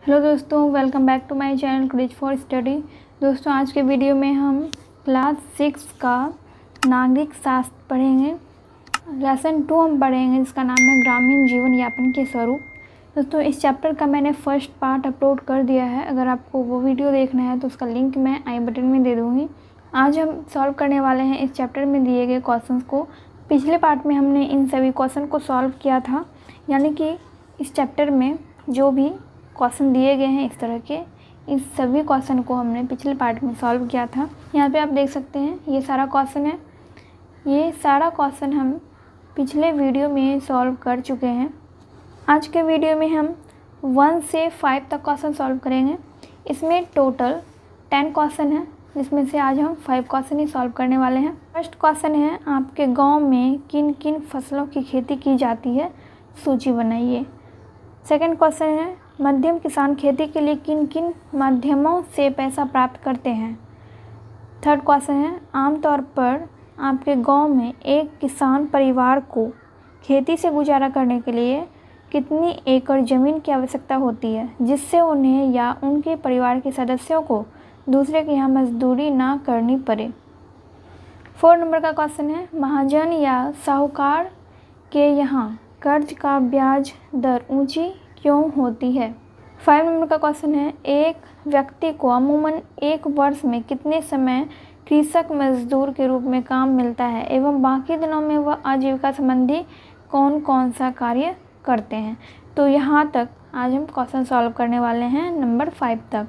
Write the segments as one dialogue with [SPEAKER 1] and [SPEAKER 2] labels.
[SPEAKER 1] Hello दोस्तों, welcome back to my channel craze for study. दोस्तों, आज के वीडियो में हम क्लास 6 का नागरिक शास्त्र पढ़ेंगे। लेसन 2 हम पढ़ेंगे जिसका नाम है ग्रामीण जीवन यापन के स्वरूप। दोस्तों, इस चैप्टर का मैंने फर्स्ट पार्ट अपलोड कर दिया है। अगर आपको वो वीडियो देखना है तो उसका लिंक मैं आई बटन में दे दूँगी। आज हम सॉल्व करने वाले हैं इस चैप्टर में दिए गए क्वेश्चंस को। पिछले पार्ट में हमने इन सभी क्वेश्चन को सॉल्व किया था, यानी कि इस चैप्टर में जो भी क्वेश्चन दिए गए हैं इस तरह के, इस सभी क्वेश्चन को हमने पिछले पार्ट में सॉल्व किया था। यहाँ पे आप देख सकते हैं ये सारा क्वेश्चन है। ये सारा क्वेश्चन हम पिछले वीडियो में सॉल्व कर चुके हैं। आज के वीडियो में हम 1 से 5 तक क्वेश्चन सॉल्व करेंगे। इसमें टोटल 10 क्वेश्चन है, जिसमें से आज हम 5 क्वेश्चन ही सॉल्व करने वाले हैं। फर्स्ट क्वेश्चन है, आपके गाँव में किन किन फसलों की खेती की जाती है, सूची बनाइए। सेकेंड क्वेश्चन है, मध्यम किसान खेती के लिए किन किन माध्यमों से पैसा प्राप्त करते हैं। थर्ड क्वेश्चन है, आमतौर पर आपके गांव में एक किसान परिवार को खेती से गुजारा करने के लिए कितनी एकड़ ज़मीन की आवश्यकता होती है, जिससे उन्हें या उनके परिवार के सदस्यों को दूसरे के यहाँ मजदूरी ना करनी पड़े। 4 नंबर का क्वेश्चन है, महाजन या साहूकार के यहाँ कर्ज का ब्याज दर ऊंची क्यों होती है। 5 नंबर का क्वेश्चन है, एक व्यक्ति को अमूमन एक वर्ष में कितने समय कृषक मजदूर के रूप में काम मिलता है एवं बाकी दिनों में वह आजीविका संबंधी कौन कौन सा कार्य करते हैं। तो यहाँ तक आज हम क्वेश्चन सॉल्व करने वाले हैं नंबर 5 तक।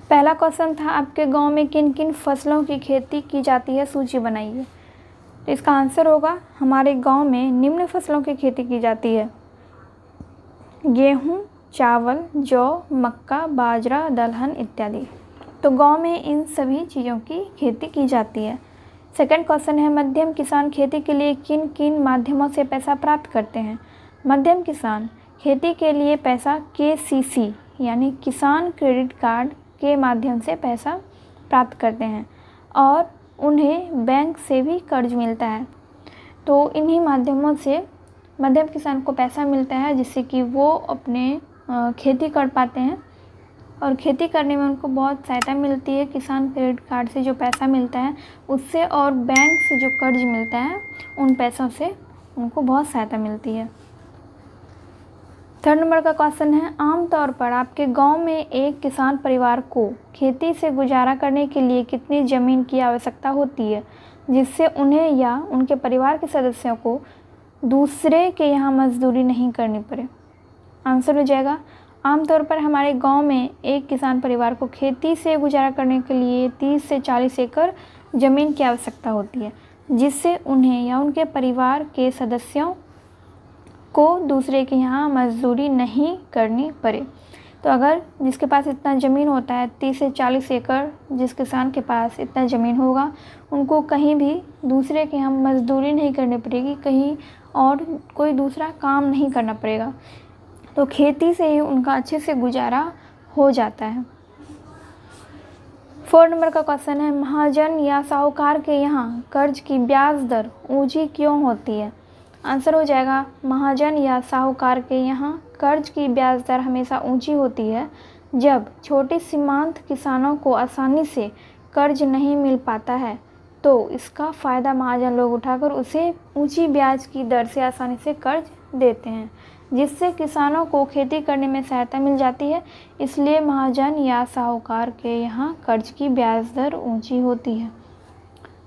[SPEAKER 1] पहला क्वेश्चन था, आपके गांव में किन किन फसलों की खेती की जाती है, सूची बनाइए। तो इसका आंसर होगा, हमारे गांव में निम्न फसलों की खेती की जाती है: गेहूँ, चावल, जौ, मक्का, बाजरा, दलहन इत्यादि। तो गांव में इन सभी चीज़ों की खेती की जाती है। सेकंड क्वेश्चन है, मध्यम किसान खेती के लिए किन किन माध्यमों से पैसा प्राप्त करते हैं। मध्यम किसान खेती के लिए पैसा KCC यानी किसान क्रेडिट कार्ड के माध्यम से पैसा प्राप्त करते हैं और उन्हें बैंक से भी कर्ज मिलता है। तो इन्हीं माध्यमों से मध्यम किसान को पैसा मिलता है, जिससे कि वो अपने खेती कर पाते हैं और खेती करने में उनको बहुत सहायता मिलती है। किसान क्रेडिट कार्ड से जो पैसा मिलता है उससे, और बैंक से जो कर्ज मिलता है उन पैसों से उनको बहुत सहायता मिलती है। 3rd नंबर का क्वेश्चन है, आमतौर पर आपके गांव में एक किसान परिवार को खेती से गुजारा करने के लिए कितनी ज़मीन की आवश्यकता होती है, जिससे उन्हें या उनके परिवार के सदस्यों को दूसरे के यहाँ मजदूरी नहीं करनी पड़े। आंसर हो जाएगा, आमतौर पर हमारे गांव में एक किसान परिवार को खेती से गुजारा करने के लिए 30 से 40 एकड़ ज़मीन की आवश्यकता होती है, जिससे उन्हें या उनके परिवार के सदस्यों को दूसरे के यहाँ मजदूरी नहीं करनी पड़े। तो अगर जिसके पास इतना ज़मीन होता है, 30 से 40 एकड़, जिस किसान के पास इतना ज़मीन होगा, उनको कहीं भी दूसरे के यहाँ मजदूरी नहीं करनी पड़ेगी, कहीं और कोई दूसरा काम नहीं करना पड़ेगा। तो खेती से ही उनका अच्छे से गुजारा हो जाता है। 4 नंबर का क्वेश्चन है, महाजन या साहूकार के यहाँ कर्ज की ब्याज दर ऊंची क्यों होती है। आंसर हो जाएगा, महाजन या साहूकार के यहाँ कर्ज की ब्याज दर हमेशा ऊंची होती है जब छोटे सीमांत किसानों को आसानी से कर्ज नहीं मिल पाता है। तो इसका फ़ायदा महाजन लोग उठाकर उसे ऊंची ब्याज की दर से आसानी से कर्ज देते हैं, जिससे किसानों को खेती करने में सहायता मिल जाती है। इसलिए महाजन या साहूकार के यहाँ कर्ज की ब्याज दर ऊंची होती है।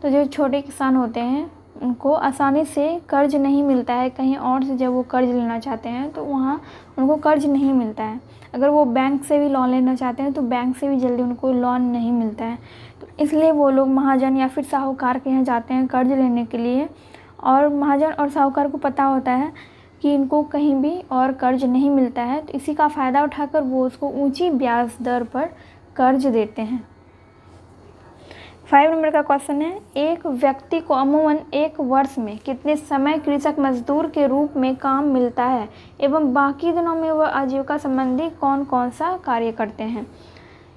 [SPEAKER 1] तो जो छोटे किसान होते हैं उनको आसानी से कर्ज नहीं मिलता है, कहीं और से जब वो कर्ज लेना चाहते हैं तो वहाँ उनको कर्ज नहीं मिलता है। अगर वो बैंक से भी लोन लेना चाहते हैं तो बैंक से भी जल्दी उनको लोन नहीं मिलता है। तो इसलिए वो लोग महाजन या फिर साहूकार के यहाँ जाते हैं कर्ज लेने के लिए, और महाजन और साहूकार को पता होता है कि इनको कहीं भी और कर्ज नहीं मिलता है, तो इसी का फ़ायदा उठाकर वो उसको ऊंची ब्याज दर पर कर्ज देते हैं। 5 नंबर का क्वेश्चन है, एक व्यक्ति को अमूमन एक वर्ष में कितने समय कृषक मजदूर के रूप में काम मिलता है एवं बाकी दिनों में वह आजीविका संबंधी कौन कौन सा कार्य करते हैं।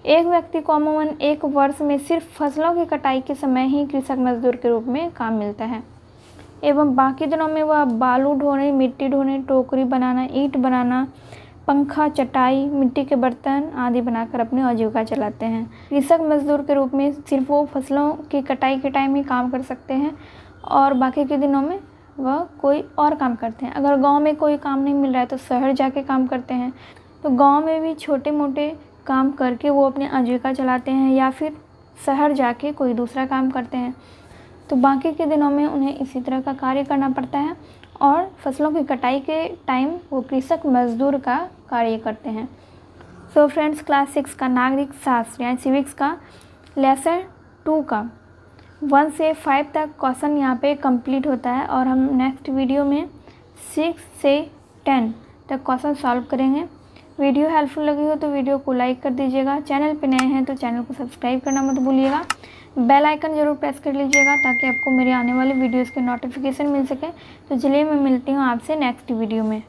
[SPEAKER 1] एक व्यक्ति को अमूमन एक वर्ष में सिर्फ फसलों की कटाई के समय ही कृषक मजदूर के रूप में काम मिलता है एवं बाकी दिनों में वह बालू ढोने, मिट्टी ढोने, टोकरी बनाना, ईंट बनाना, पंखा, चटाई, मिट्टी के बर्तन आदि बनाकर अपनी आजीविका चलाते हैं। कृषक मजदूर के रूप में सिर्फ वो फसलों की कटाई के टाइम ही काम कर सकते हैं और बाकी के दिनों में वह कोई और काम करते हैं। अगर गांव में कोई काम नहीं मिल रहा है तो शहर जाके काम करते हैं। तो गांव में भी छोटे मोटे काम करके वो अपनी आजीविका चलाते हैं या फिर शहर जाके कोई दूसरा काम करते हैं। तो बाकी के दिनों में उन्हें इसी तरह का कार्य करना पड़ता है और फसलों की कटाई के टाइम वो कृषक मजदूर का कार्य करते हैं। सो फ्रेंड्स, क्लास 6 का नागरिक शास्त्र यानी सिविक्स का लेसन 2 का 1 से 5 तक क्वेश्चन यहाँ पे कंप्लीट होता है और हम नेक्स्ट वीडियो में 6 से 10 तक क्वेश्चन सॉल्व करेंगे। वीडियो हेल्पफुल लगी हो तो वीडियो को लाइक कर दीजिएगा। चैनल पे नए हैं तो चैनल को सब्सक्राइब करना मत भूलिएगा। बेल आइकन ज़रूर प्रेस कर लीजिएगा ताकि आपको मेरे आने वाले वीडियोस के नोटिफिकेशन मिल सके। तो चलिए मैं मिलती हूँ आपसे नेक्स्ट वीडियो में।